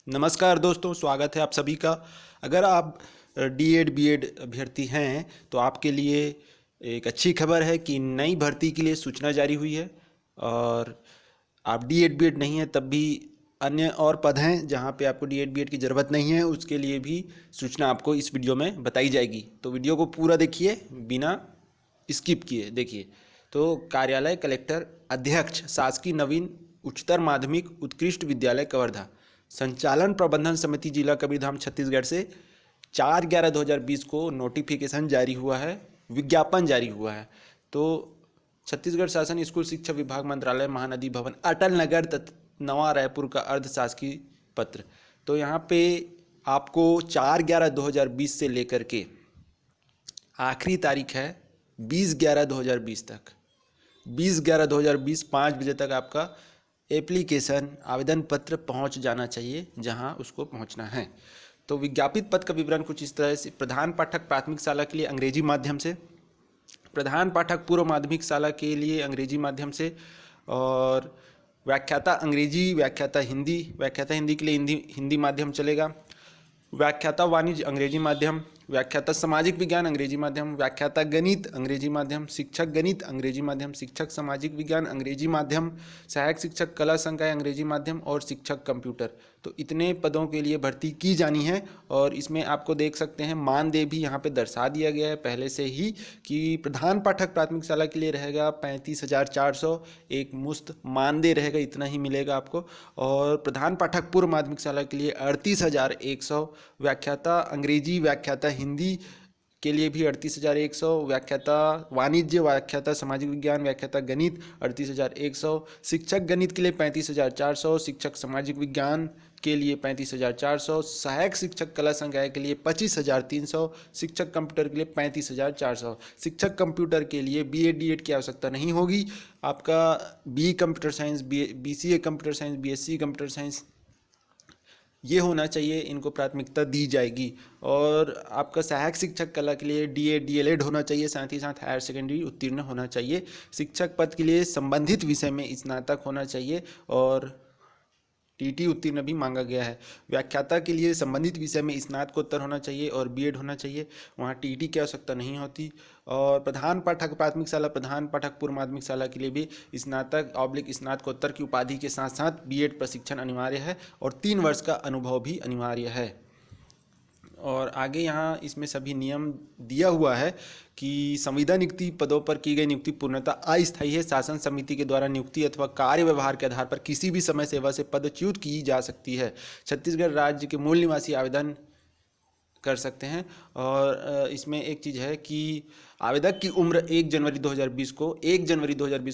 नमस्कार दोस्तों, स्वागत है आप सभी का। अगर आप डीएड बीएड अभ्यर्थी हैं तो आपके लिए एक अच्छी खबर है कि नई भर्ती के लिए सूचना जारी हुई है। और आप डीएड बीएड नहीं है तब भी अन्य और पद हैं जहां पे आपको डीएड बीएड की ज़रूरत नहीं है, उसके लिए भी सूचना आपको इस वीडियो में बताई जाएगी। तो वीडियो को पूरा देखिए, बिना स्किप किए देखिए। तो कार्यालय कलेक्टर अध्यक्ष शासकीय नवीन उच्चतर माध्यमिक उत्कृष्ट विद्यालय कवर्धा संचालन प्रबंधन समिति जिला कबीरधाम छत्तीसगढ़ से 4/11/2020 को नोटिफिकेशन जारी हुआ है, विज्ञापन जारी हुआ है। तो छत्तीसगढ़ शासन स्कूल शिक्षा विभाग मंत्रालय महानदी भवन अटल नगर नवा रायपुर का अर्ध शासकीय पत्र। तो यहाँ पे आपको 4/11/2020 से लेकर के आखिरी तारीख है 20/11/2020 तक। 20/11/2020 5 बजे तक आपका एप्लीकेशन आवेदन पत्र पहुंच जाना चाहिए जहां उसको पहुंचना है। तो विज्ञापित पद का विवरण कुछ इस तरह से: प्रधान पाठक प्राथमिक शाला के लिए अंग्रेजी माध्यम से, प्रधान पाठक पूर्व माध्यमिक शाला के लिए अंग्रेजी माध्यम से, और व्याख्याता अंग्रेजी, व्याख्याता हिंदी के लिए हिंदी माध्यम चलेगा, व्याख्याता वाणिज्य अंग्रेजी माध्यम, व्याख्याता सामाजिक विज्ञान अंग्रेजी माध्यम, व्याख्याता गणित अंग्रेजी माध्यम, शिक्षक गणित अंग्रेजी माध्यम, शिक्षक सामाजिक विज्ञान अंग्रेजी माध्यम, सहायक शिक्षक कला संकाय अंग्रेजी माध्यम और शिक्षक कंप्यूटर। तो इतने पदों के लिए भर्ती की जानी है। और इसमें आपको देख सकते हैं मानदेय भी यहाँ पे दर्शा दिया गया है पहले से ही कि प्रधान पाठक प्राथमिक शाला के लिए रहेगा 35,400, एक मुश्त मानदेय रहेगा, इतना ही मिलेगा आपको। और प्रधान पाठक पूर्व माध्यमिक शाला के लिए 38,100, व्याख्याता अंग्रेजी, व्याख्याता हिंदी के लिए भी 38,100, व्याख्याता वाणिज्य, व्याख्याता सामाजिक विज्ञान, व्याख्याता गणित 38,100, शिक्षक गणित के लिए 35,400, शिक्षक सामाजिक विज्ञान के लिए 35,400, सहायक शिक्षक कला संकाय के लिए 25,300, शिक्षक कंप्यूटर के लिए 35,400। शिक्षक कंप्यूटर के लिए बीएड डीएड की आवश्यकता नहीं होगी। आपका B computer science, BCA computer science, BSc computer science ये होना चाहिए, इनको प्राथमिकता दी जाएगी। और आपका सहायक शिक्षक कला के लिए डीएड डीएलएड होना चाहिए, साथ ही साथ हायर सेकेंडरी उत्तीर्ण होना चाहिए। शिक्षक पद के लिए संबंधित विषय में स्नातक होना चाहिए और टीटी उत्तीर्ण भी मांगा गया है। व्याख्याता के लिए संबंधित विषय में स्नातकोत्तर होना चाहिए और बीएड होना चाहिए, वहाँ टीटी की आवश्यकता नहीं होती। और प्रधान पाठक प्राथमिक शाला, प्रधान पाठक पूर्व माध्यमिक शाला के लिए भी स्नातकोत्तर की उपाधि के साथ साथ बीएड प्रशिक्षण अनिवार्य है और 3 वर्ष का अनुभव भी अनिवार्य है। और आगे यहाँ इसमें सभी नियम दिया हुआ है कि संविदा नियुक्ति पदों पर की गई नियुक्ति पूर्णतः अस्थायी है। शासन समिति के द्वारा नियुक्ति अथवा कार्य व्यवहार के आधार पर किसी भी समय सेवा से पदच्युत की जा सकती है। छत्तीसगढ़ राज्य के मूल निवासी आवेदन कर सकते हैं। और इसमें एक चीज़ है कि आवेदक की उम्र 1 जनवरी 2020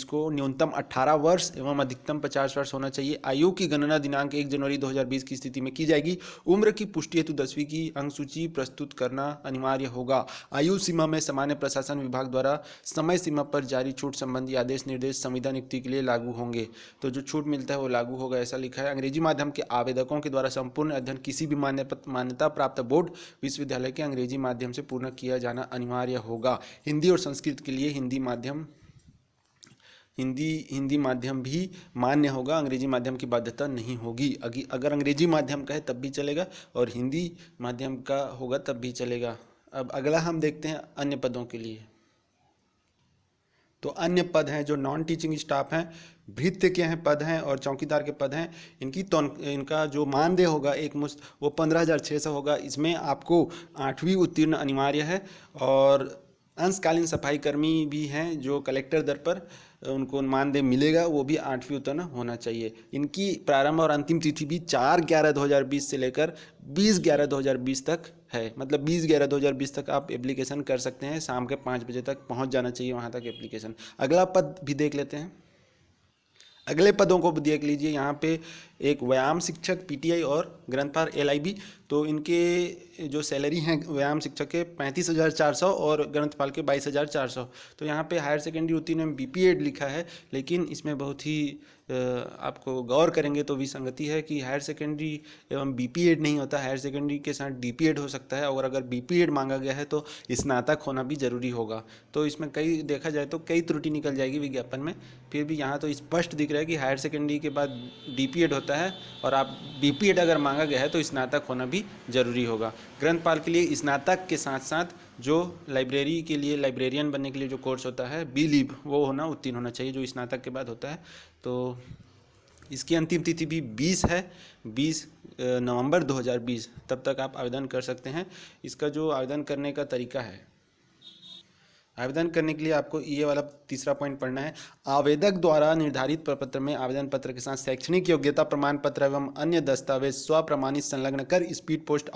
को न्यूनतम 18 वर्ष एवं अधिकतम 50 वर्ष होना चाहिए। आयु की गणना दिनांक 1 जनवरी 2020 की स्थिति में की जाएगी। उम्र की पुष्टि हेतु 10वीं की अंक सूची प्रस्तुत करना अनिवार्य होगा। आयु सीमा में सामान्य प्रशासन विभाग द्वारा समय सीमा पर जारी छूट संबंधी आदेश निर्देश संविदा नियुक्ति के लिए लागू होंगे। तो जो छूट मिलता है वो लागू होगा, ऐसा लिखा है। अंग्रेजी माध्यम के आवेदकों के द्वारा संपूर्ण अध्ययन किसी भी मान्यता प्राप्त बोर्ड विश्वविद्यालय के अंग्रेजी माध्यम से पूर्ण किया जाना अनिवार्य होगा। हिंदी और संस्कृत के लिए हिंदी माध्यम भी मान्य होगा, अंग्रेजी माध्यम की बाध्यता नहीं होगी। अगर अंग्रेजी माध्यम का है तब भी चलेगा और हिंदी माध्यम का होगा तब भी चलेगा। अब अगला हम देखते हैं अन्य पदों के लिए। तो अन्य पद हैं जो नॉन टीचिंग स्टाफ हैं, भृत्य के हैं पद हैं और चौकीदार के पद हैं। इनका जो मानदेय होगा एक मुश्त वो 15,600 होगा। इसमें आपको 8वीं उत्तीर्ण अनिवार्य है। और अंशकालीन सफाई कर्मी भी हैं जो कलेक्टर दर पर उनको मानदेय मिलेगा, वो भी 8वीं उत्तीर्ण होना चाहिए। इनकी प्रारंभ और अंतिम तिथि भी 4/11/2020 से लेकर 20/11/2020 तक है। मतलब 20/11/2020 तक आप एप्लीकेशन कर सकते हैं, शाम के 5 बजे तक पहुंच जाना चाहिए वहां तक एप्लीकेशन। अगला पद भी देख लेते हैं। अगले पदों को देख लीजिए। यहाँ पे एक व्यायाम शिक्षक पीटीआई और ग्रंथपाल एलआईबी। तो इनके जो सैलरी हैं व्यायाम शिक्षक के 35,400 और ग्रंथपाल के 22,400। तो यहाँ पे हायर सेकेंडरी उत्तीर्ण में बीपीएड लिखा है, लेकिन इसमें बहुत ही आपको गौर करेंगे तो विसंगति है कि हायर सेकेंडरी एवं बीपीएड नहीं होता, हायर सेकेंडरी के साथ डीपीएड हो सकता है। और अगर बीपीएड मांगा गया है तो स्नातक होना भी जरूरी होगा। तो इसमें देखा जाए तो कई त्रुटि निकल जाएगी विज्ञापन में। फिर भी यहाँ तो स्पष्ट दिख जिक्र है कि हायर सेकेंडरी के बाद DPED होता है और आप BPED अगर मांगा गया है तो स्नातक होना भी जरूरी होगा। ग्रंथपाल के लिए स्नातक के साथ साथ जो लाइब्रेरी के लिए लाइब्रेरियन बनने के लिए जो कोर्स होता है BLib वो होना उत्तीर्ण होना चाहिए, जो स्नातक के बाद होता है। तो इसकी अंतिम तिथि भी 20 है, 20 नवंबर 2020 तब तक आप आवेदन कर सकते हैं। इसका जो आवेदन करने का तरीका है, आवेदन करने के लिए आपको ये वाला तीसरा पॉइंट पढ़ना है। आवेदक द्वारा निर्धारित प्रपत्र में आवेदन पत्र के साथ शैक्षणिक योग्यता प्रमाण पत्र एवं अन्य दस्तावेज स्वप्रमाणित संलग्न कर स्पीड पोस्ट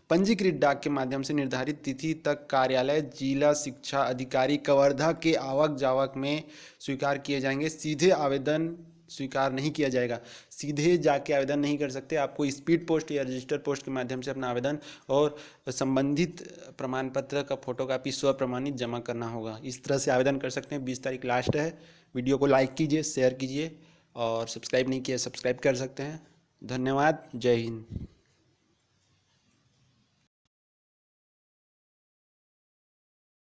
पंजीकृत डाक के माध्यम से निर्धारित तिथि तक कार्यालय जिला शिक्षा अधिकारी कवर्धा के आवक जावक में स्वीकार किए जाएंगे। सीधे आवेदन स्वीकार नहीं किया जाएगा, सीधे जाके आवेदन नहीं कर सकते, आपको स्पीड पोस्ट या रजिस्टर पोस्ट के माध्यम से अपना आवेदन और संबंधित प्रमाण पत्र का फोटोकॉपी स्वप्रमाणित जमा करना होगा। इस तरह से आवेदन कर सकते हैं। 20 तारीख लास्ट है। वीडियो को लाइक कीजिए, शेयर कीजिए और सब्सक्राइब नहीं किया सब्सक्राइब कर सकते हैं। धन्यवाद। जय हिंद।